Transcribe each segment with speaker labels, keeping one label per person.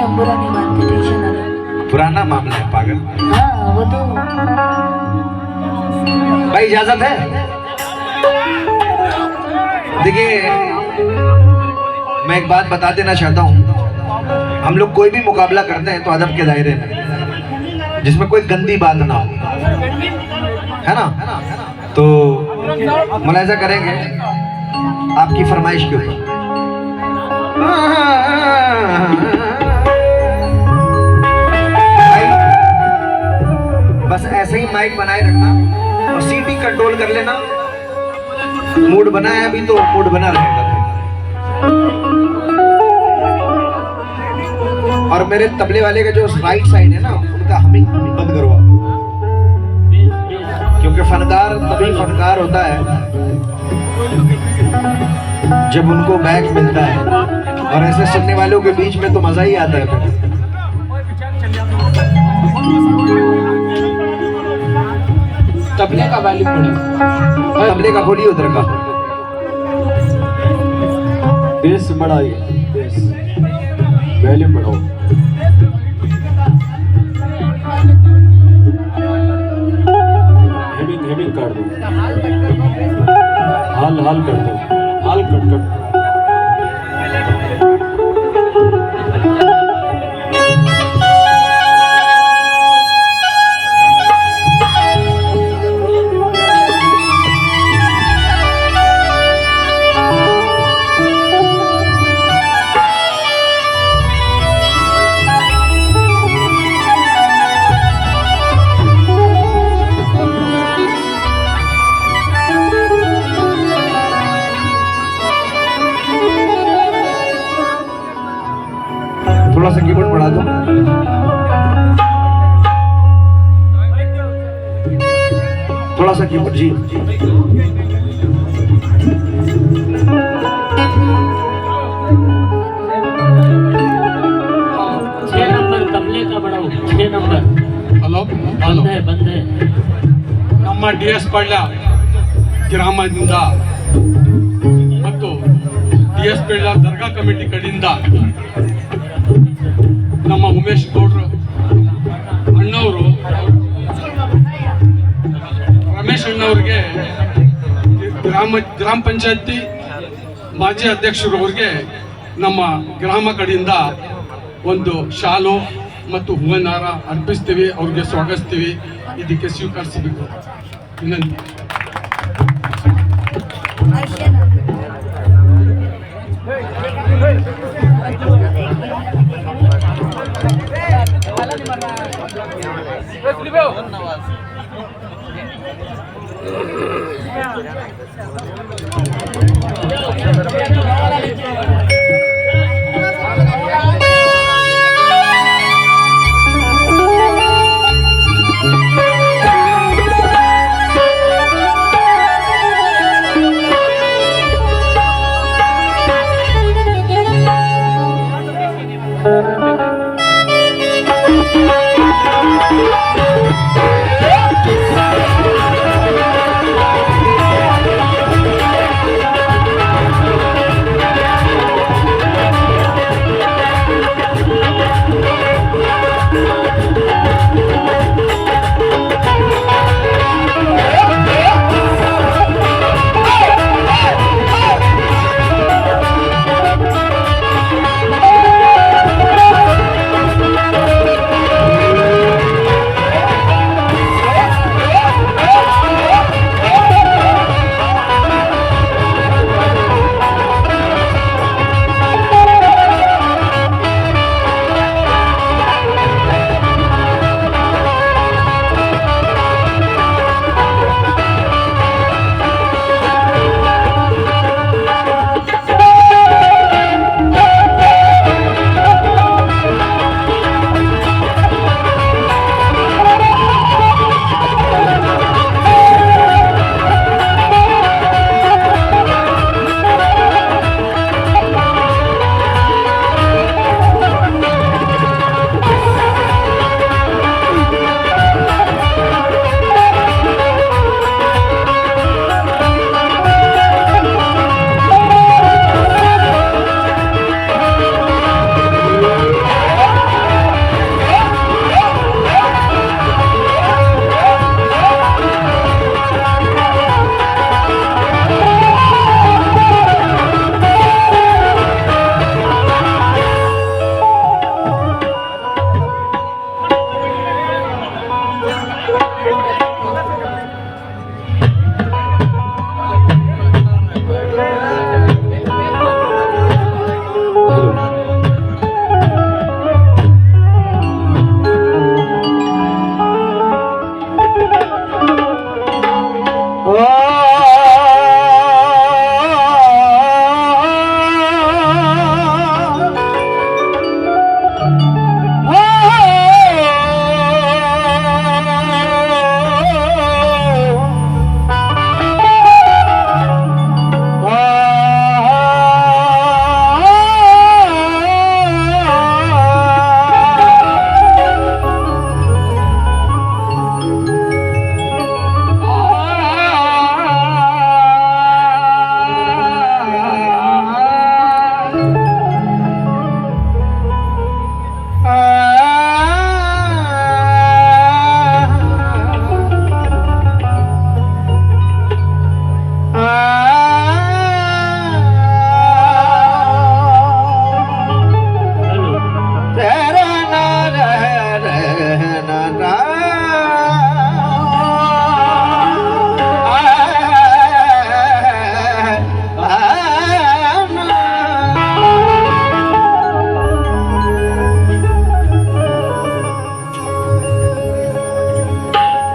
Speaker 1: हम बुरा नहीं मानते, टेंशन ना लो।
Speaker 2: पुराना मामला है पागल।
Speaker 1: हाँ वो तो।
Speaker 2: भाई इजाजत है? देखिए मैं एक बात बता देना चाहता हूँ, हम लोग कोई भी मुकाबला करते हैं तो अदब के दायरे में, जिसमें कोई गंदी बात ना हो, है ना? तो मुलाहिजा करेंगे आपकी फरमाइश के ऊपर। बस ऐसे ही माइक बनाए रखना और सीटी कंट्रोल कर लेना। मूड बना है अभी तो मूड बना रहेगा। और मेरे तबले वाले का जो राइट साइड है ना, उनका हमिंग बंद करवा, क्योंकि फनकार तभी फनकार होता है जब उनको बैक मिलता है, और ऐसे सुनने वालों के बीच में तो मजा ही आता है।
Speaker 3: तबले का वॉल्यूम बढ़ाओ,
Speaker 2: तबले का खोलिए उधर का,
Speaker 3: बेस बढ़ाइए, बेस वॉल्यूम बढ़ाओ। हेमिंग कर दो, हाल कर दो, हाल कट।
Speaker 2: थोड़ा सा कीबोर्ड बढ़ा दो। थोड़ा सा कीबोर्ड जी।
Speaker 4: तबले का बढ़ाओ, 6 नंबर।
Speaker 3: ಹಲೋ
Speaker 4: ಬಂದೆ
Speaker 3: ನಮ್ಮ DS ಪಳ್ಳ ಗ್ರಾಮದಿಂದ ಮತ್ತು DS ಪಳ್ಳ ದರ್ಗಾ ಕಮಿಟಿ ಕಡೆಯಿಂದ ನಮ್ಮ ಉಮೇಶ್ ಗೌಡ್ರು ಅಣ್ಣವರು ರಮೇಶ್ ಅಣ್ಣವ್ರಿಗೆ ಗ್ರಾಮ ಪಂಚಾಯತಿ ಮಾಜಿ ಅಧ್ಯಕ್ಷರು ಅವ್ರಿಗೆ ನಮ್ಮ ಗ್ರಾಮ ಕಡೆಯಿಂದ ಒಂದು ಶಾಲು ಮತ್ತು ಹೂವಿನಾರ ಅರ್ಪಿಸ್ತೀವಿ, ಅವ್ರಿಗೆ ಸ್ವಾಗತಿಸ್ತೀವಿ, ಇದಕ್ಕೆ ಸ್ವೀಕರಿಸಬೇಕು ವಿನಂತಿ.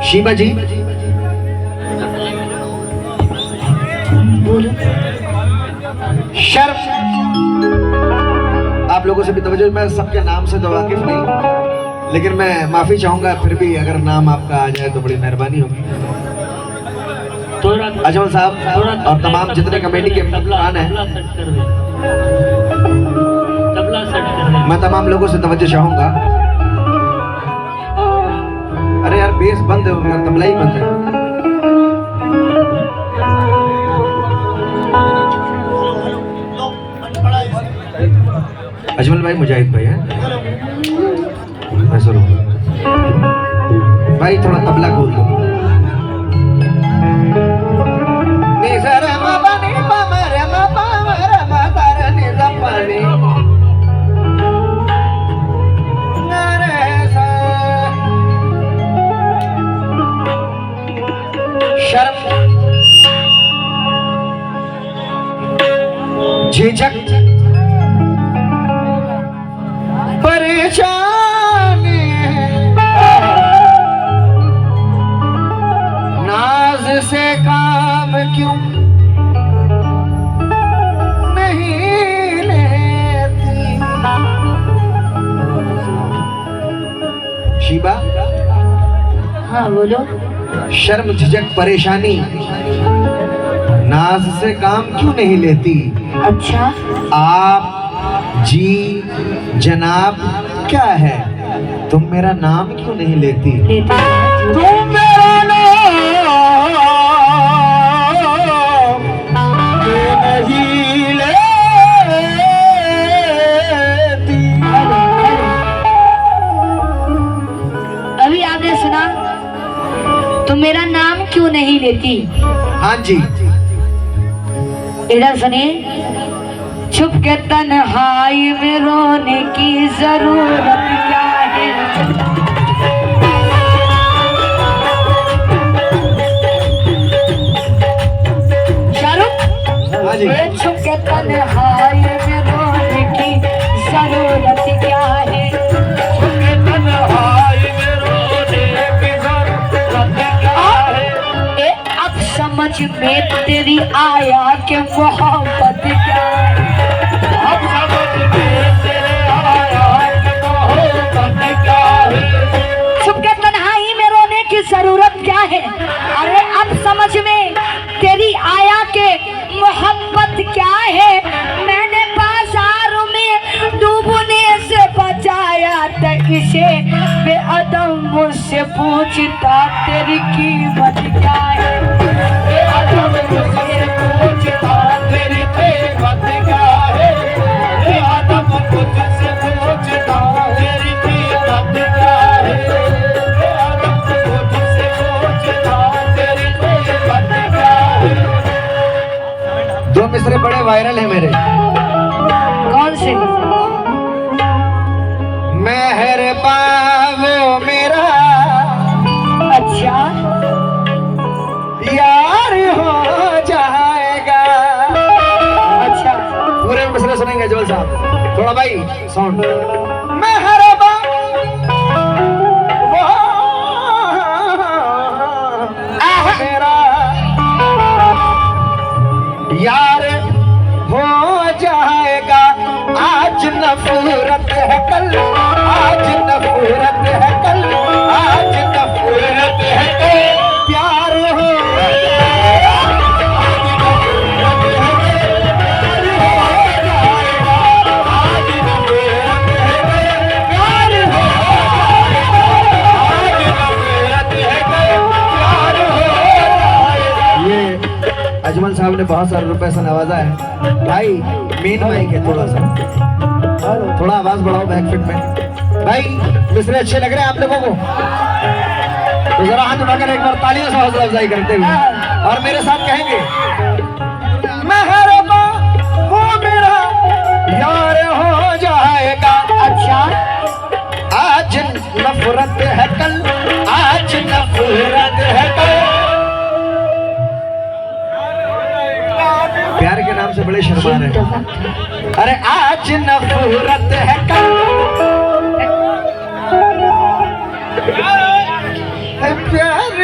Speaker 2: शीबा जी
Speaker 1: बोलो।
Speaker 2: शर्म। आप लोगों से भी तवज्जो, मैं सबके नाम से तो वाकिफ नहीं, लेकिन मैं माफी चाहूंगा फिर भी अगर नाम आपका आ जाए तो बड़ी मेहरबानी होगी।
Speaker 4: थोड़ा
Speaker 2: अजमल साहब और तमाम जितने कमेटी के मेहमान हैं,
Speaker 4: तबला सेट कर दे, तबला सेट कर दे।
Speaker 2: मैं तमाम लोगों से तवज्जो चाहूंगा। अरे यार बेस बंद है उनका, तबला ही बंद है। अजमल भाई, मुजाहिद भाई हैं, मैं सुनो भाई, थोड़ा तबला खोल दो। शर्म, झिझक, परेशानी, नाज से काम क्यों नहीं लेती। शीबा,
Speaker 1: हाँ बोलो।
Speaker 2: शर्म, झिझक, परेशानी, नाज से काम क्यों नहीं लेती।
Speaker 1: अच्छा,
Speaker 2: आप, जी, जनाब क्या है, तुम मेरा नाम क्यों नहीं लेती।
Speaker 1: लेते हैं।
Speaker 2: तुम मेरा नाम क्यों नहीं लेती।
Speaker 1: अभी आपने सुना, तुम मेरा नाम क्यों नहीं लेती।
Speaker 2: हाँ जी,
Speaker 1: इधर सुनिए। छुप के तन्हाई में रोने की जरूरत क्या है। शाहरुख,
Speaker 2: हाँ जी,
Speaker 1: छुप के तन्हाई में रोने की जरूरत क्या है। छुप के तन्हाई में रोने की जरूरत क्या है। ए, अब समझ में तेरी आया कि मोहब्बत क्या है। अब समझ में तेरे आया कि मोहब्बत क्या है। छुप के तन्हाई में रोने की जरूरत क्या है। अरे अब समझ में तेरी आया कि मोहब्बत क्या है। मैंने बाजार में डूबने से बचाया था इसे, बेअदब मुझसे पूछता तेरी कीमत क्या है। बेअदब मुझसे पूछता तेरी कीमत क्या है। बेअदब मुझसे पूछता तेरी कीमत क्या है। बेअदब मुझसे पूछता तेरी कीमत क्या है।
Speaker 2: दो मिसरे बड़े वायरल हैं मेरे।
Speaker 1: कौन से।
Speaker 2: मेहरबान वो मेरा
Speaker 1: अच्छा,
Speaker 2: यार हो जाएगा।
Speaker 1: अच्छा,
Speaker 2: पूरे मिसरे सुनेंगे अजमल साहब, थोड़ा भाई साउंड। मेहरबान वो मेरा यार हो जाएगा। आज नफरत है कल, आज नफरत है कल, आज नफरत है कल, प्यार हो जाएगा। आज नफरत है कल, प्यार हो जाएगा। आज नफरत है कल, प्यार हो जाएगा। आज नफरत है कल, प्यार हो जाएगा। ये अजमल साहब ने बहुत सारे रुपए से नवाजा है भाई। मेन माइक है, थोड़ा आवाज बढ़ाओ बैक फिट में। भाई मिसरे अच्छे लग रहे हैं आप लोगों को, तो जरा हाथ उठाकर एक बार तालियों से हौसला अफजाई करते हुए और मेरे साथ कहेंगे, मेहरबान वो मेरा यार हो जाएगा।
Speaker 1: अच्छा,
Speaker 2: आज नफरत है कल, आज नफरत है कल। प्यार के नाम से बड़े शर्मा रहे हैं। अरे आज नफरत है कल, प्यार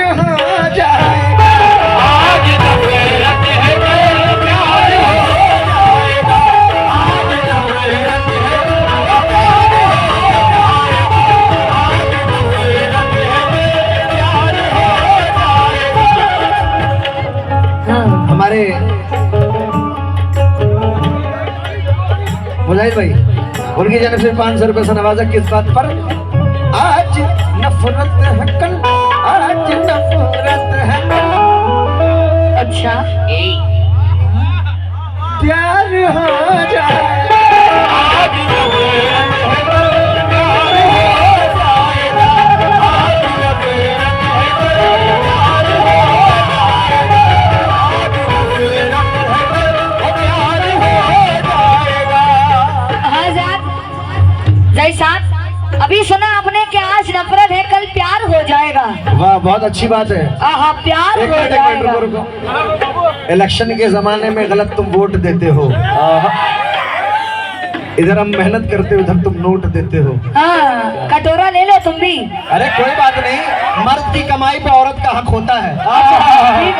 Speaker 2: भाई उनकी जानब से 500 रुपये से नवाजा किस बात पर? आज नफरत है कल, आज नफरत है कल,
Speaker 1: अच्छा
Speaker 2: प्यार हो जाए।
Speaker 1: अभी सुना आपने कि आज नफरत है कल प्यार हो जाएगा।
Speaker 2: वाह बहुत अच्छी बात है।
Speaker 1: हाँ प्यार
Speaker 2: एक
Speaker 1: हो
Speaker 2: मिनट
Speaker 1: जाएगा।
Speaker 2: रुको। इलेक्शन के जमाने में गलत तुम वोट देते हो, इधर हम मेहनत करते हो, उधर तुम नोट देते हो।
Speaker 1: हाँ कटोरा ले लो तुम भी।
Speaker 2: अरे कोई बात नहीं, मर्द की कमाई पे औरत का हक होता है।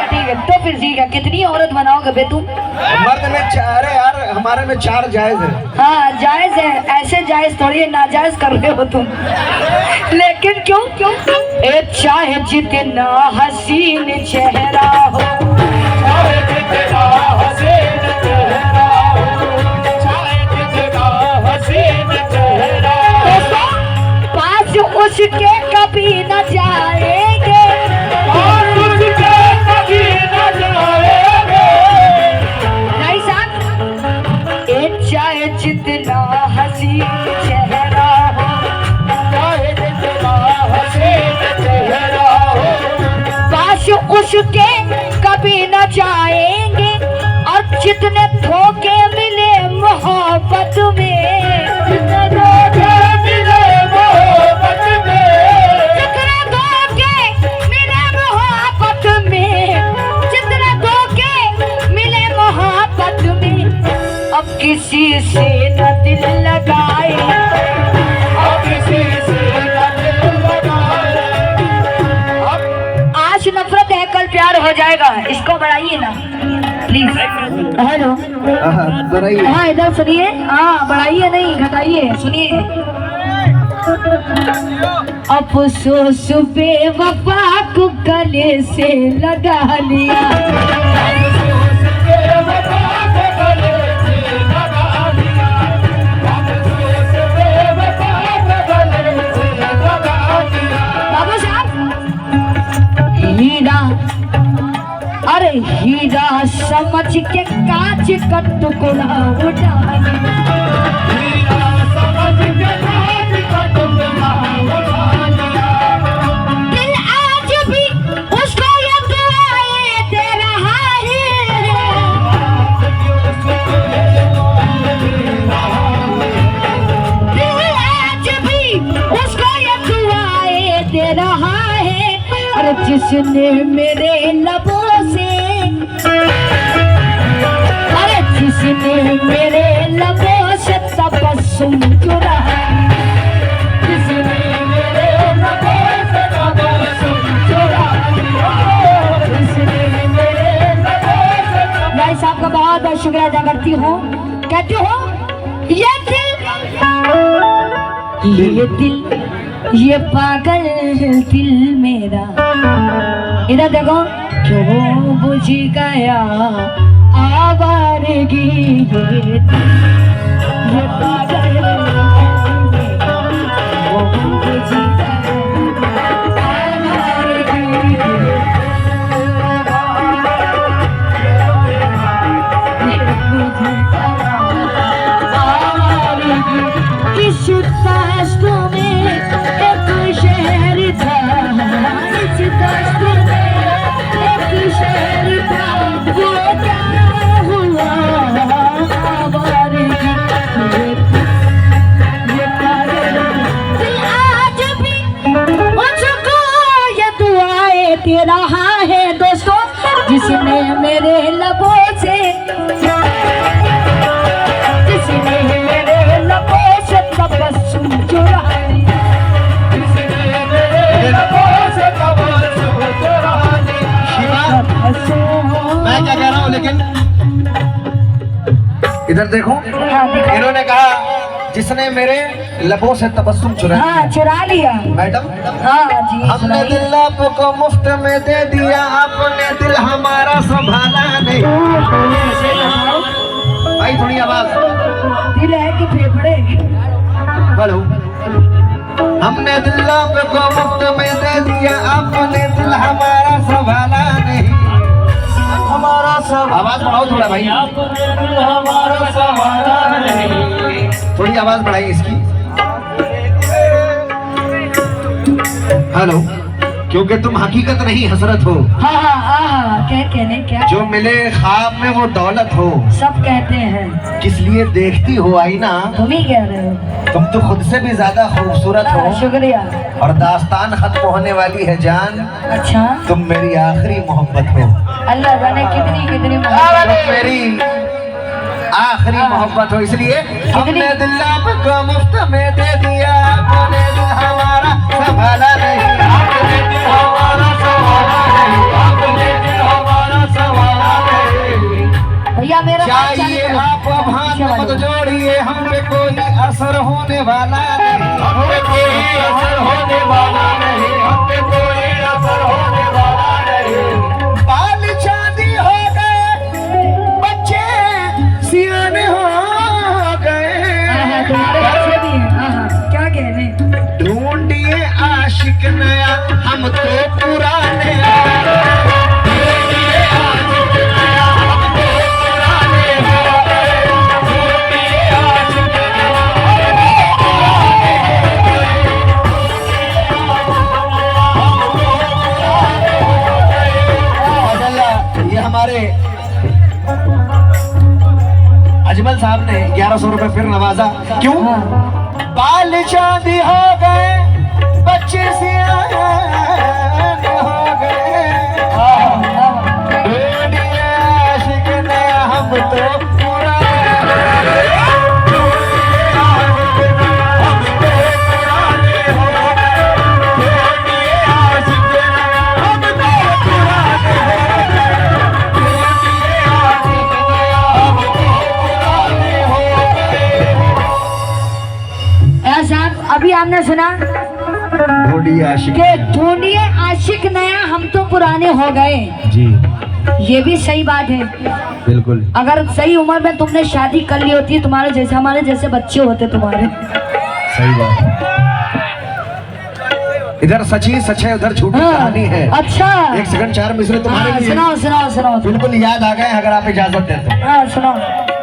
Speaker 1: ठीक है तो फिर ठीक है। कितनी औरत बनाओगे बे तुम?
Speaker 2: मर्द में अरे यार हमारे में 4 जायज है।
Speaker 1: हाँ जायज है, ऐसे जायज थोड़ी है, नाजायज कर रहे हो तुम। लेकिन क्यों क्यों? ए चाहे जितना हसीन चेहरा हो, चाहे जितना हसीन चेहरा हो, चाहे जितना हसीन चेहरा हो, पास उसके कभी न जाएंगे, पास उसके कभी न जाएंगे। नहीं साहब, ए चाहे जितना हसीन चेहरा हो, चाहे जितना हसीन चेहरा हो, पास उसके कभी न जाएंगे। और जितने धोखे मिले मोहब्बत में, जितने धोखे मिले मोहब्बत में, जितने धोखे मिले मोहब्बत में, जितने धोखे मिले मोहब्बत में, अब किसी से न दिल लगाए, अब किसी से न दिल लगाए। आज नफरत है कल प्यार हो जाएगा, इसको बढ़ाइए ना प्लीज। हेलो हाँ इधर सुनिए। हाँ बढ़ाइए नहीं घटाइए, सुनिए। अफसोस बेवफा को गले से लगा लिया, बाबू साहब हीरा, अरे हीरा समझ के कांच का टुकड़ा उठा लिया, हीरा समझ के कांच का टुकड़ा उठा लिया। दिल आज भी उसको ये दुआएं दे रहा है, दिल आज भी उसको ये दुआएं दे रहा है। अरे जिसने मेरे लबों से, अरे जिसने मेरे लबों से तबस्सुम चुराया, जिसने मेरे लबों से तबस्सुम चुराया, जिसने मेरे लबों से। भाई साहब का बहुत बहुत शुक्रिया अदा करती हूँ। कहती हूँ ये दिल, ये पागल दिल मेरा, इधर देखो, क्यों बुझ गया आवारगी, ये पागल दिल मेरा, वो बुझ गया आवारगी, इस दास्त में एक शहर था, इस दास्त में एक शहर था, वो क्या हुआ आवारगी, ये पागल दिल आज भी मुझको ये दुआएं दे रहा है। दोस्तों जिसने मेरे लबों से, जिसने मेरे लबों से तबस्सुम चुरा लिया, जिसने मेरे लबों से तबस्सुम चुरा लिया।
Speaker 2: मैं क्या कह रहा हूँ, लेकिन इधर देखो, इन्होंने कहा जिसने मेरे लबों से तबस्सुम चुरा लिया।
Speaker 1: हाँ चुरा लिया
Speaker 2: मैडम।
Speaker 1: हाँ जी
Speaker 2: हमने
Speaker 1: सुनाइए।
Speaker 2: दिल आपको मुफ्त में दे दिया, आपने दिल हमारा संभाला नहीं। भाई थोड़ी आवाज।
Speaker 1: दिल है कि फेफड़े?
Speaker 2: हेलो। हमने दिल आपको मुफ्त में दे दिया, आपने दिल हमारा संभाला नहीं। हमारा सब आवाज बढ़ाओ थोड़ा भाई।
Speaker 4: आपने दिल हमारा संभाला नहीं।
Speaker 2: थोड़ी आवाज बढ़ाई इसकी। हेलो। क्योंकि तुम हकीकत नहीं हसरत हो,
Speaker 1: हाँ हाँ हाँ, क्या कहने क्या?
Speaker 2: जो मिले ख्वाब में वो दौलत हो।
Speaker 1: सब कहते हैं।
Speaker 2: किस लिए देखती हो आईना,
Speaker 1: तुम ही कह रहे हो।
Speaker 2: तुम तो खुद से भी ज्यादा खूबसूरत हो।
Speaker 1: शुक्रिया।
Speaker 2: और दास्तान खत्म होने वाली है जान,
Speaker 1: अच्छा,
Speaker 2: तुम मेरी आखिरी मोहब्बत हो।
Speaker 1: अल्लाह जाने कितनी कितनी
Speaker 2: तुम मेरी आखिरी मोहब्बत हो, इसलिए हमने दिल आपको मुफ्त में दे दिया, आपने दिल हमारा संभाला नहीं। आपने दिल हमारा संभाला नहीं, आपने दिल हमारा संभाला नहीं।
Speaker 1: भैया मेरा
Speaker 2: चाहिए आप अब हाथ मत जोड़िए, हम पे कोई असर होने वाला नहीं, हम पे कोई असर होने वाला नहीं, हम पे कोई असर होने वाला नहीं। बाल चांदी हो गए, बच्चे सियाने हो गए।
Speaker 1: तुम्हारे बच्चे भी हैं। हाँ, क्या कहने?
Speaker 2: ढूंढिए आशिक नया, हम तो पुराने। ढूंढिए आशिक नया, हम तो पुराने हो गए। ढूंढिए आशिक नया, हम तो पुराने हो गए। ये हमारे अजमल साहब ने 1100 रुपए फिर नवाजा। क्यों? बाल चांदी हो गए, बच्चे सियाने हो गए। ढूंढिए आशिक नया, हम तो पुराने। ढूंढिए आशिक नया, हम तो पुराने हो गए। ढूंढिए आशिक नया, हम तो पुराने हो गए। ढूंढिए आशिक नया, हम तो पुराने हो गए।
Speaker 1: ऐसा अभी आपने सुना
Speaker 2: ढूंढिए आशिक
Speaker 1: कि ढूंढिए आशिक नया, हम तो पुराने हो गए।
Speaker 2: जी
Speaker 1: ये भी सही बात है।
Speaker 2: बिल्कुल
Speaker 1: अगर सही उम्र में तुमने शादी कर ली होती, तुम्हारे जैसे हमारे जैसे बच्चे होते तुम्हारे।
Speaker 2: सही बात। इधर सच ही सच है, उधर झूठी कहानी है।
Speaker 1: अच्छा,
Speaker 2: 1 सेकंड 4 मिसरे तुम्हारे लिए
Speaker 1: सुनाओ सुनाओ सुनाओ।
Speaker 2: बिल्कुल याद आ गए, अगर आप इजाजत दें तो।
Speaker 1: हाँ सुनाओ।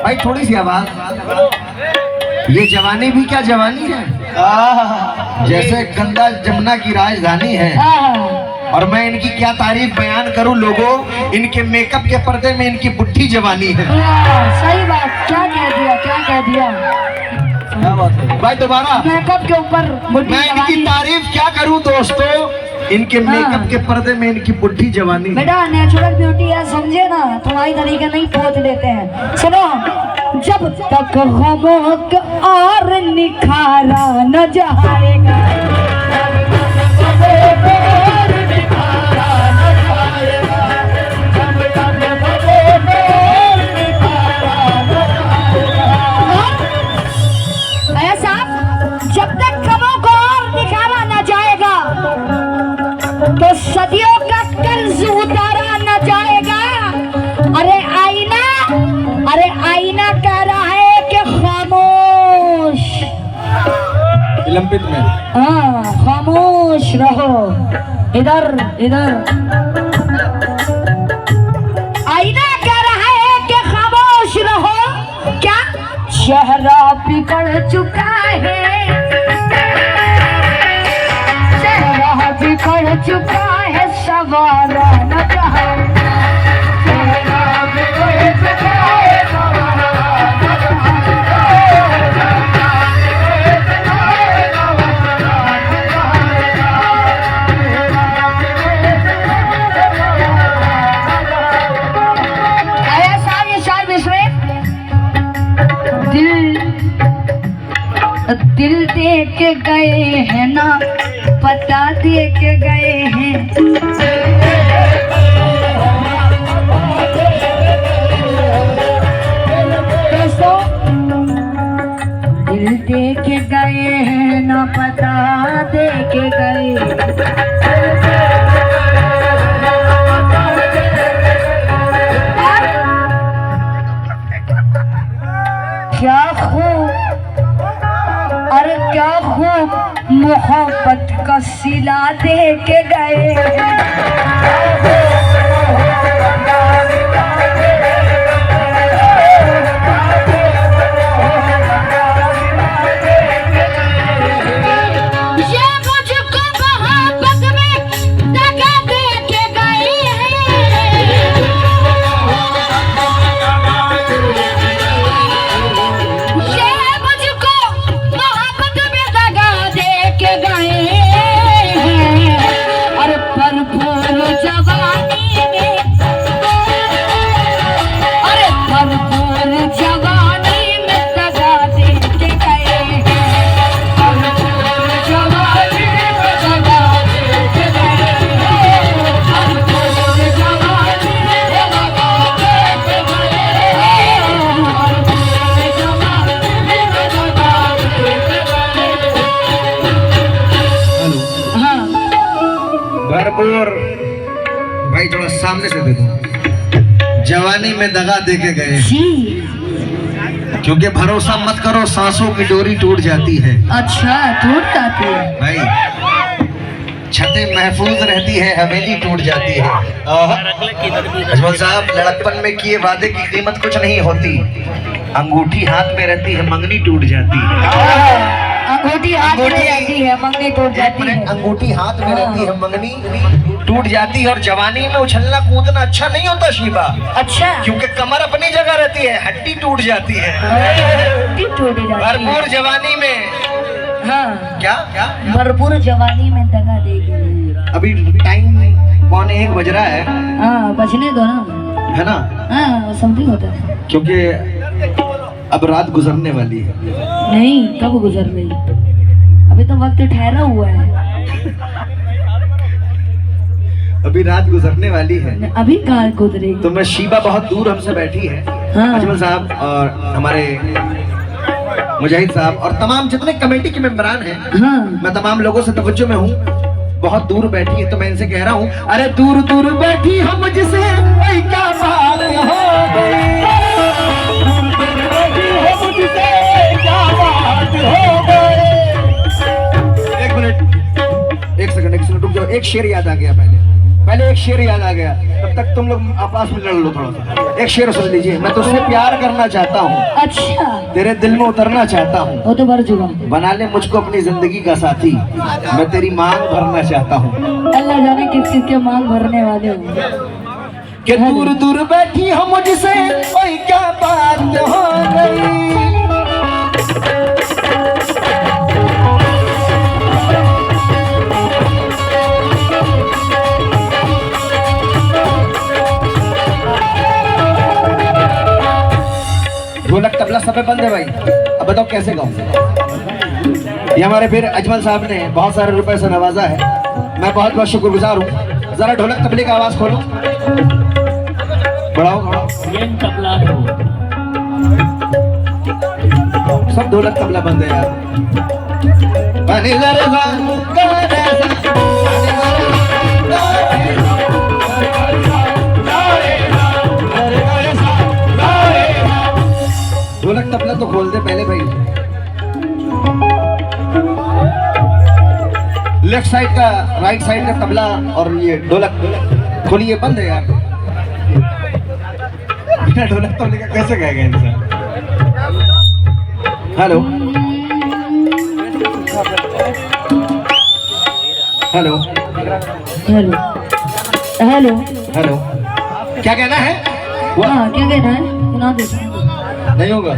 Speaker 2: भाई थोड़ी सी आवाज। ये जवानी भी क्या जवानी है, जैसे गंगा जमुना की राजधानी है। और मैं इनकी क्या तारीफ बयान करूं लोगों, इनके मेकअप के पर्दे में इनकी बुढ़ी जवानी है।
Speaker 1: सही बात। क्या कह दिया, क्या कह दिया?
Speaker 2: क्या बात है भाई? दोबारा
Speaker 1: मेकअप के ऊपर बुढ़ी
Speaker 2: मैं इनकी
Speaker 1: जवानी।
Speaker 2: तारीफ क्या करूं दोस्तों, इनके मेकअप के पर्दे में इनकी बुढ़ी जवानी है।
Speaker 1: बेटा नेचुरल ब्यूटी है, समझे ना? तुम्हारी तरीके नहीं पोत लेते हैं। सुनो, जब तक हमों और निखारा न जाएगा, ऐसा जब तक कमों को और निखारा न जाएगा तो सदियों का कर्ज उतारा न जाएगा। अरे आईना कह रहा है कि खामोश।
Speaker 2: ओलंपिक में
Speaker 1: हाँ, खामोश रहो। इधर इधर आईना कह रहा है कि खामोश रहो। क्या? चेहरा बिगड़ चुका है, चेहरा बिगड़ चुका है, सवारा न चाहे। चेहरा बिगड़ चुका है, सवारा न आया साहब, ये 4 मिसरे। दिल दे के गए हैं ना, पता दे के गए हैं। दोस्तों, दिल दे के गए हैं ना, पता दे के गए। खूब मोहब्बत का सिला दे के गए।
Speaker 2: भरपूर भाई थोड़ा सामने से दे दो। जवानी में दगा दे के गए, क्योंकि भरोसा मत करो, सांसों की डोरी टूट जाती है।
Speaker 1: अच्छा, टूट जाती है
Speaker 2: भाई, छतें महफूज रहती है, हवेली टूट जाती है। अजमल साहब, लड़कपन में किए वादे की कीमत कुछ नहीं होती। अंगूठी हाथ में रहती है, मंगनी टूट जाती है।
Speaker 1: अंगूठी हाथ में रहती है, मंगनी टूट जाती है।
Speaker 2: अंगूठी हाथ में रहती है, मंगनी टूट जाती है। और जवानी में उछलना कूदना अच्छा नहीं होता शिवा।
Speaker 1: अच्छा,
Speaker 2: क्योंकि कमर अपनी जगह रहती है, हड्डी टूट जाती है।
Speaker 1: हड्डी टूट जाती है।
Speaker 2: भरपूर जवानी में,
Speaker 1: हाँ,
Speaker 2: क्या क्या
Speaker 1: भरपूर जवानी में दगा देगी।
Speaker 2: अभी टाइम 1:45 बज रहा है।
Speaker 1: हाँ, बजने दो ना,
Speaker 2: है ना?
Speaker 1: हाँ, समथिंग होता है।
Speaker 2: क्योंकि अब रात गुजरने वाली है।
Speaker 1: नहीं, कब गुजर रही? अभी तो वक्त ठहरा हुआ है।
Speaker 2: अभी रात गुजरने वाली है।
Speaker 1: अभी कहाँ गुजरेगी?
Speaker 2: तो मैं शिवा बहुत दूर हमसे बैठी है।
Speaker 1: हाँ।
Speaker 2: अजमल साहब और हमारे मुजाहिद साहब और तमाम जितने कमेटी के मेंबरान हैं,
Speaker 1: हाँ,
Speaker 2: मैं तमाम लोगों से तवज्जो में हूँ। बहुत दूर बैठी है, तो मैं इनसे कह रहा हूँ, अरे दूर दूर बैठी हम जिसे क्या बात हो गई। एक मिनट, एक सेकंड रुक जाओ। एक शेर याद आ गया, पहले एक शेर याद आ गया। तब तक तुम लोग आपस में लड़ लो थोड़ा सा। एक शेर सुन लीजिए। मैं तुझसे प्यार करना चाहता हूँ,
Speaker 1: अच्छा,
Speaker 2: तेरे दिल में उतरना चाहता हूँ,
Speaker 1: वो तो भर चुका।
Speaker 2: बना ले मुझको अपनी जिंदगी का साथी, मैं तेरी मांग भरना चाहता हूँ।
Speaker 1: अल्लाह जाने किस किस के मांग भरने वाले हो।
Speaker 2: कि दूर दूर बैठी हो मुझसे कोई क्या बात हो गई। ढोलक तबला सब पे बंद है भाई। अब बताओ कैसे गाऊं? ये हमारे फिर अजमल साहब ने बहुत सारे रुपए से नवाजा है, मैं बहुत बहुत शुक्रगुजार हूँ। जरा ढोलक तबले का आवाज खोलो, बढ़ाओ बढ़ाओ। सब ढोलक तबला बंद है यार। ढोलक तबला तो खोल दे पहले भाई। लेफ्ट साइड का, राइट साइड का तबला और ये ढोलक खोलिए, बंद है यार। बिना ढोलक तबले का कैसे गाएगा इंसान? Hello hello
Speaker 1: hello hello
Speaker 2: hello, क्या कहना है?
Speaker 1: हाँ, क्या कहना है? सुना दो।
Speaker 2: नहीं होगा,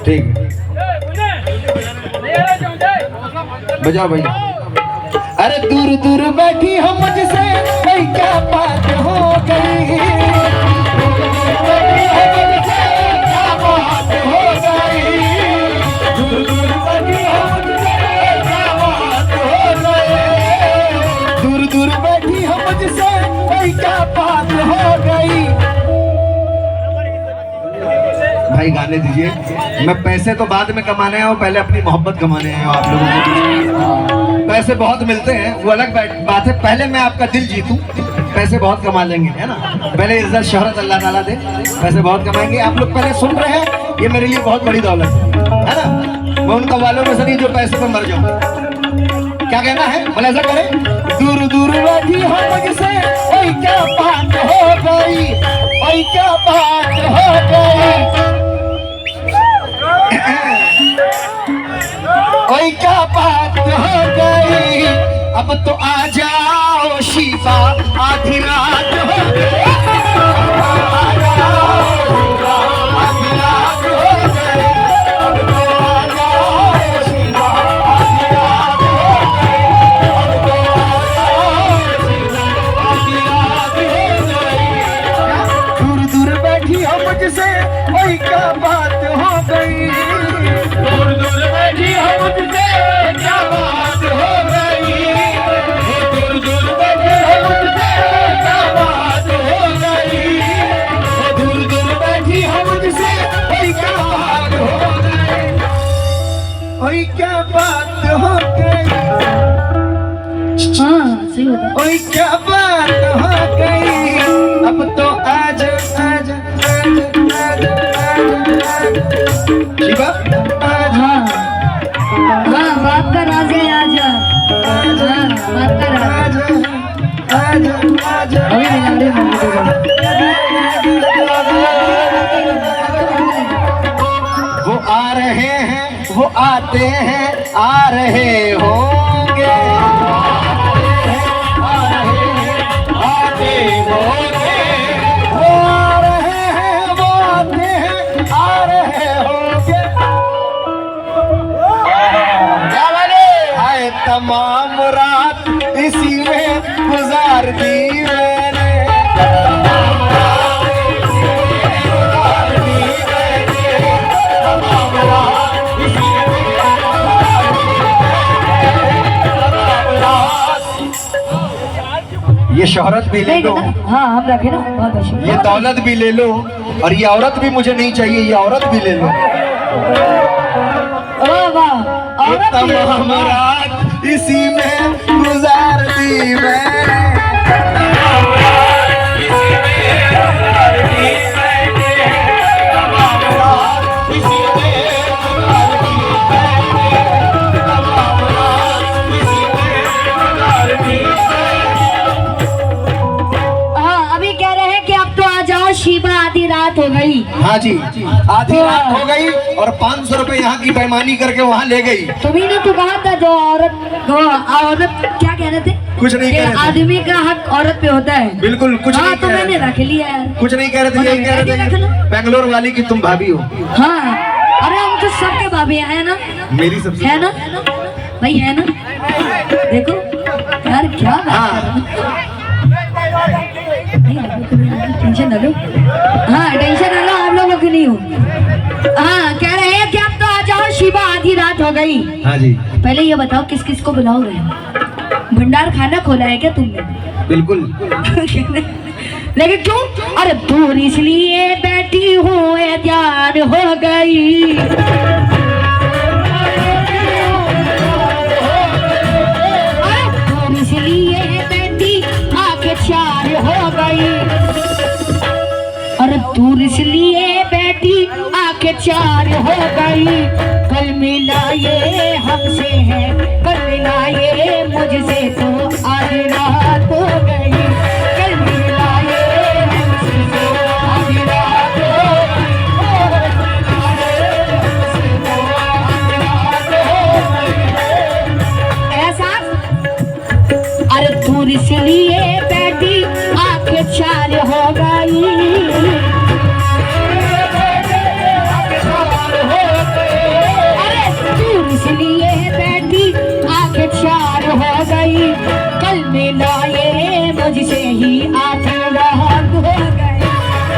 Speaker 2: ठीक है, बजाओ भाई। अरे दूर दूर बैठी हम मुझसे कोई क्या बात हो गई। दूर दूर बैठी हम मुझसे कोई क्या बात हो गई। भाई गाने दीजिए। मैं पैसे तो बाद में कमाने आया हूँ, पहले अपनी मोहब्बत कमाने आया हूँ आप लोगों को। पैसे बहुत मिलते हैं, वो अलग बात है। पहले मैं आपका दिल जीतूं, पैसे बहुत कमा लेंगे, है ना। पहले इज्जत शोहरत अल्लाह ताला दे, पैसे बहुत कमाएंगे। आप लोग पहले सुन रहे हैं, ये मेरे लिए बहुत बड़ी दौलत है ना। मैं उन कव्वालों में से नहीं जो पैसे पर मर जाऊं। क्या कहना है? बोले ऐसा करे, दूर दूर बैठी हो मुझसे, ओए क्या बात हो गई, ओए क्या बात हो गई, ओए क्या बात हो गई, अब तो आ जाओ शिवा, आधी रात हो गई, आ जाओ शिवा, आधी रात हो गई, अब तो आ जाओ शिवा, आधी रात हो गई, अब तो आ जाओ शिवा, आधी रात हो गई। दूर दूर बैठी हो मुझसे, ओए क्या बात हो गई, दूर दूर बैठी हो मुझसे, क्या बात हो गई, दूर दूर बैठी हो मुझसे, क्या बात हो गई, दूर दूर बैठी हो मुझसे, ओए क्या बात हो गई, ओए क्या बात हो गई,
Speaker 1: हाँ सही होता।
Speaker 2: ओए क्या बात हो गई, अब तो आजा आजा आजा आजा आजा शिवा, आजा
Speaker 1: हाँ बाप का राज है, आजा। हाँ बाप का राज।
Speaker 2: आजा आजा
Speaker 1: अभी मिला रहे मम्मी को।
Speaker 2: वो आ रहे हैं, वो आते हैं, आ रहे होंगे, आ रहे हैं, आते होंगे, वो आ रहे हैं, वो आते हैं, आ रहे होंगे। क्या बोले? आए तमाम रात इसी में गुजार दी मैंने, तमाम रात इसी में गुजार दी मैंने, तमाम रात इसी में गुजार दी मैंने, तमाम रात। ये शोहरत भी ले लो,
Speaker 1: हाँ हम रखे ना, बहुत अच्छी।
Speaker 2: ये दौलत भी ले लो, और ये औरत भी मुझे नहीं चाहिए, ये औरत भी ले लो।
Speaker 1: वाह वाह,
Speaker 2: ये
Speaker 1: औरत भी है।
Speaker 2: तमाम रात इसी में गुजार दी मैंने, तमाम रात इसी में गुजार दी मैंने, तमाम रात इसी में गुजार दी मैंने, तमाम रात इसी में गुजार दी मैंने।
Speaker 1: हाँ अभी कह रहे हैं कि अब तो आ जाओ शिवा, आधी रात हो गई।
Speaker 2: हाँ जी, आधी रात हो गई और 500 रुपए यहाँ की बेईमानी करके वहाँ ले गई।
Speaker 1: तुम्ही ने तो कहा था जो औरत क्या कह रहे थे?
Speaker 2: कुछ नहीं कह रहे थे।
Speaker 1: आदमी का हक औरत पे होता है।
Speaker 2: बिल्कुल कुछ
Speaker 1: हाँ
Speaker 2: नहीं
Speaker 1: तो
Speaker 2: कह रहे
Speaker 1: मैंने
Speaker 2: थे।
Speaker 1: रख लिया है।
Speaker 2: कुछ नहीं कह रहे थे, यही कह रहे थे बेंगलोर वाली की तुम भाभी हो।
Speaker 1: हाँ अरे हम तो सबके भाभी है ना,
Speaker 2: मेरी सबसे
Speaker 1: है ना भाई, है ना। देखो यार क्या
Speaker 2: हाँ।
Speaker 1: टेंशन ना लो, हाँ टेंशन ना लो, आप लोगों की नहीं हो। हाँ कह रहे हैं कि अब तो आ जाओ शिवा, आधी रात हो गई।
Speaker 2: हाँ जी
Speaker 1: पहले ये बताओ किस किस को बुलाओगे? भंडार खाना खोला है क्या तुमने?
Speaker 2: बिल्कुल।
Speaker 1: लेकिन क्यों? अरे दूर इसलिए बैठी हूँ, जान हो गई। अरे दूर इसलिए बैठी, आंखें चार हो गई। अरे दूर इसलिए बैठी, आंखें चार हो गई। कल मिला ये हमसे है, कल मिला ये मुझसे, तो आधी रात हो गई। कल मिला ये हमसे, तो आधी रात हो गई। ऐसा? अरे दूर इसलिए बैठी, आंखें चार हो गई। इसलिए बैठी, आंखें चार हो गई। कल मिला ये मुझसे ही, आधी रात हो गई।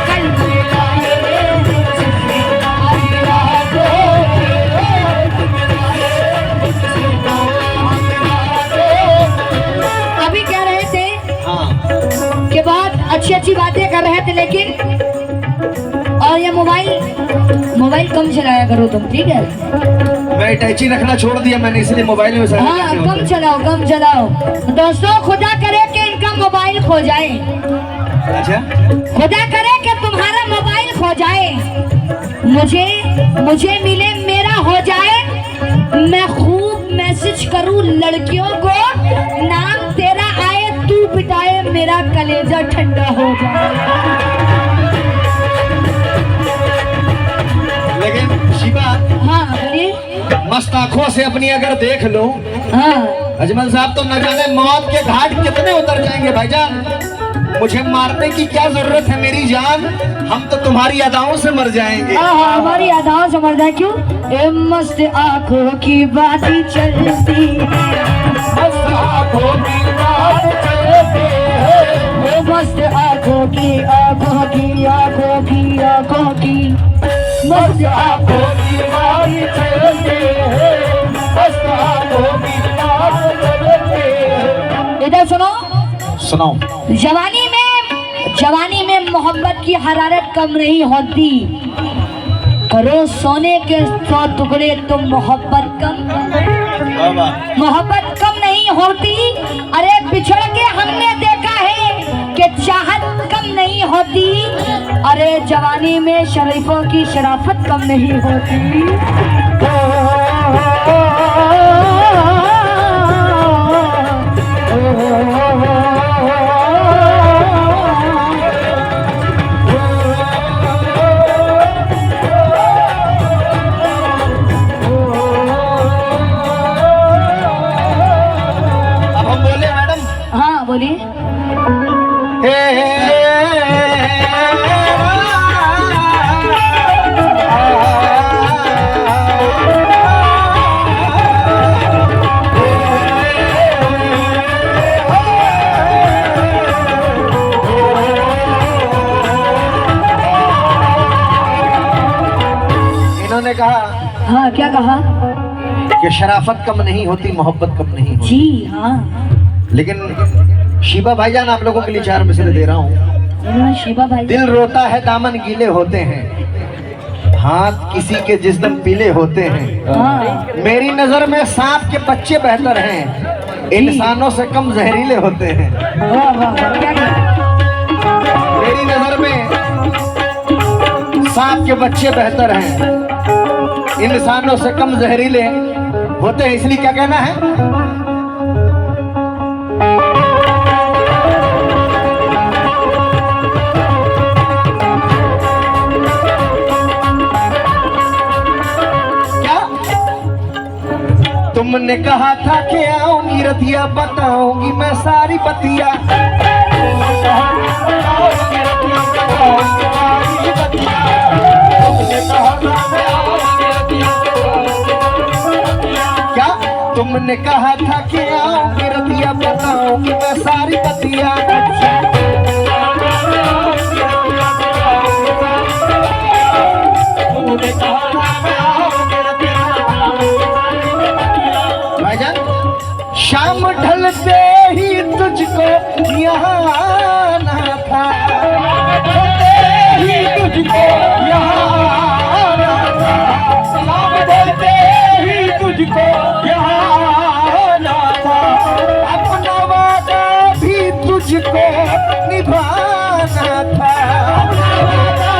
Speaker 1: कल मिला ये मुझसे, आधी रात हो गई। अभी कह रहे थे कि बहुत अच्छी अच्छी बातें कर रहे थे, लेकिन और ये मोबाइल कम चलाया करो तुम, ठीक है?
Speaker 2: मैं अटैची रखना छोड़ दिया मैंने, इसलिए मोबाइल में सारा
Speaker 1: हाँ कम चलाओ, कम चलाओ। दोस्तों खुदा करे कि इनका मोबाइल खो जाए,
Speaker 2: अच्छा
Speaker 1: खुदा करे कि तुम्हारा मोबाइल खो जाए, मुझे मिले मेरा हो जाए, करूं लड़कियों को, नाम तेरा आए तू बिताए मेरा कलेजा ठंडा हो जाए।
Speaker 2: लेकिन शिवा,
Speaker 1: हाँ बोलिए।
Speaker 2: मस्त आंखों से अपनी अगर देख लो,
Speaker 1: हाँ
Speaker 2: अजमल साहब तो न जाने मौत के घाट कितने उतर जाएंगे भाईजान। मुझे मारने की क्या जरूरत है मेरी जान, हम तो तुम्हारी अदाओं से मर जाएंगे।
Speaker 1: हाँ हमारी अदाओं से मर जाए क्यों? ए मस्त आंखों की बातें चलती, मस्त आंखों की बात चलती है, मस्त आंखों की आंखों की आंखों की आंखों की, मस्त आंखों की बात चलती है, मस्त आंखों की बात चलती है। इधर सुनो,
Speaker 2: सुनाओ।
Speaker 1: जवानी में मोहब्बत की हरारत कम नहीं होती, करो सोने के 100 टुकड़े तो मोहब्बत कम नहीं होती। अरे बिछड़ के हमने देखा है कि चाहत कम नहीं होती, अरे जवानी में शरीफों की शराफत कम नहीं होती। बोलिए।
Speaker 2: इन्होंने कहा,
Speaker 1: हाँ क्या कहा?
Speaker 2: कि शराफत कम नहीं होती, मोहब्बत कम नहीं होती।
Speaker 1: जी हाँ।
Speaker 2: लेकिन शिवा भाईजान, आप लोगों के लिए 4 मिसरे दे रहा हूँ।
Speaker 1: शिवा भाई,
Speaker 2: दिल रोता है दामन गीले होते हैं, हाथ किसी के जिस दिन पीले होते हैं।
Speaker 1: हाँ।
Speaker 2: मेरी नजर में सांप के बच्चे बेहतर हैं, इंसानों से कम जहरीले होते हैं। मेरी नजर में सांप के बच्चे बेहतर हैं, इंसानों से कम जहरीले होते हैं। इसलिए क्या कहना है? तुमने कहा था कि आऊंगी रतिया, बताऊंगी मैं सारी बतिया। क्या तुमने कहा था कि आऊंगी रतिया, बताऊंगी मैं सारी बतिया। शाम ढलते ही तुझको यहाँ आना था, ही तुझको यहाँ आना था, शाम ढलते ही तुझको यहाँ आना था, अपना वादा भी तुझको निभाना था, अपना वादा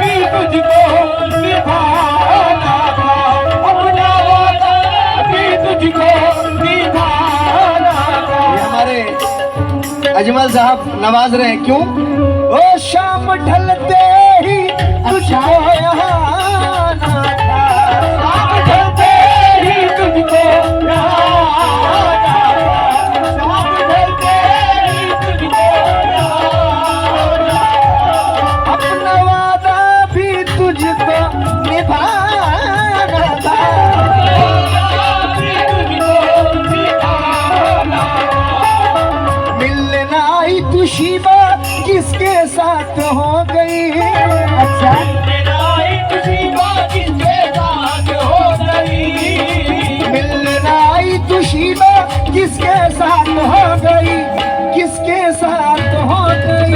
Speaker 2: भी तुझको निभाना था, अपना वादा भी तुझको अजमल साहब नवाज रहे हैं। क्यों? ओ शाम ढलते ही तुझको यहाँ आना था, शाम ढलते ही तुझको यहाँ आना था, शाम ढलते ही तुझको यहाँ आना था, अपना वादा भी तुझको निभाना था। शिवा किसके साथ हो गई? अच्छा, शिवा किसके साथ हो गई? मिलना आई तो शिवा किसके साथ हो गई? किसके साथ हो गई?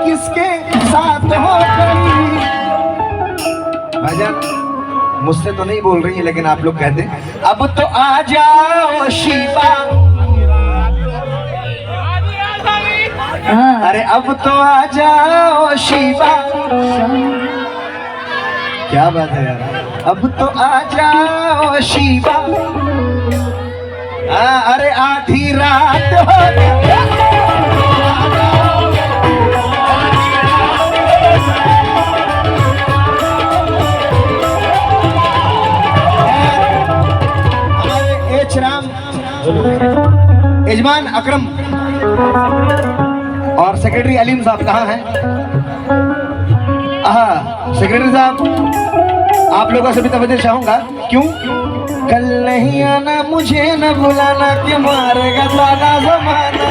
Speaker 2: किसके साथ हो गई? भाईजान मुझसे तो नहीं बोल रही है, लेकिन आप लोग कहते हैं अब तो आ जाओ शिवा। अरे अब तो आ जाओ शिवा, क्या बात है यार। अब तो आ जाओ शिवा, अरे आधी रात हो हमारे एच राम यजमान अकरम और सेक्रेटरी अलीम साहब कहाँ हैं? सेक्रेटरी साहब आप लोगों से भी तवज्जो चाहूंगा। क्यों? कल नहीं आना मुझे न बुलाना कि मारेगा सारा जमाना।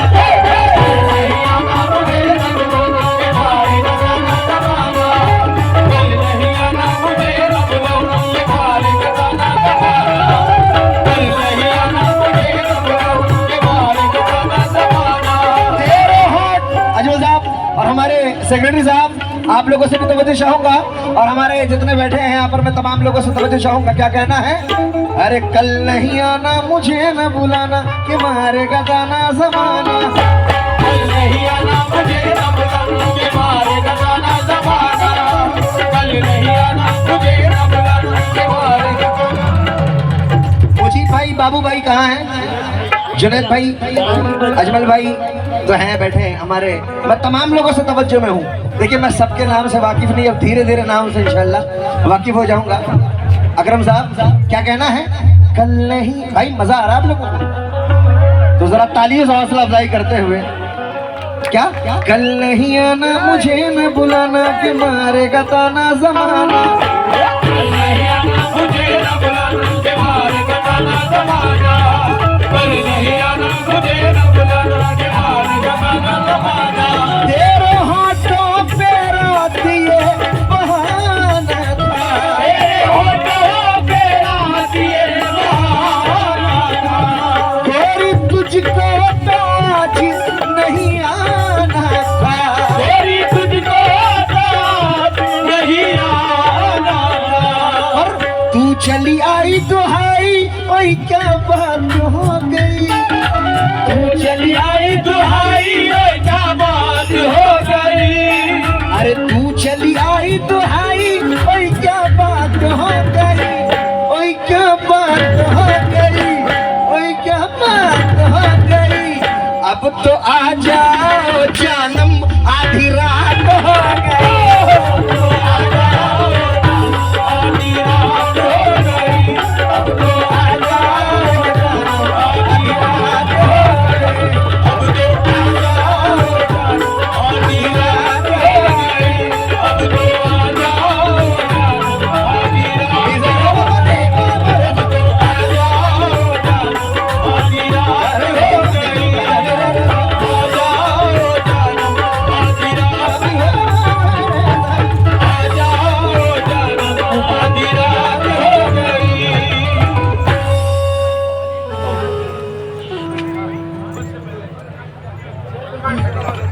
Speaker 2: और हमारे सेक्रेटरी साहब आप लोगों से भी तवज्जो चाहूंगा और हमारे जितने बैठे हैं यहाँ पर मैं तमाम लोगों से तवज्जो चाहूंगा। क्या कहना है? अरे कल नहीं आना मुझे न बुलाना कि मारेगा गाना जमाना। कल नहीं आना मुझे न बुलाना कि मारेगा गाना जमाना। कल नहीं आना मुझे न बुलाना कि मारेगा गाना। मुझी भाई बाबू भाई कहाँ हैं? जुनैद भाई, अजमल भाई तो हैं बैठे हैं हमारे। मैं तमाम लोगों से तवज्जो में हूँ। देखिए मैं सबके नाम से वाकिफ नहीं, अब धीरे धीरे नाम से इंशाल्लाह वाकिफ हो जाऊंगा। अकरम साहब क्या कहना है? कल नहीं भाई मजा आ रहा है आप लोगों को तो जरा तालियों से हौसला अफजाई करते हुए। क्या? कल नहीं आना मुझे न बुलाना कि मारेगा ताना जमाना। कल नहीं आना मुझे न बुलाना कि मारेगा ताना जमाना। कल नहीं आना मुझे न बुलाना कि मारेगा ताना जमाना। तेरे होठों पे रात ये बहाना था। तेरे होठों पे रात ये बहाना था। गोरी तुझको तो आज नहीं आना था। गोरी तुझको तो आज नहीं आना था। और तू चली आई दुहाई ओए क्या बात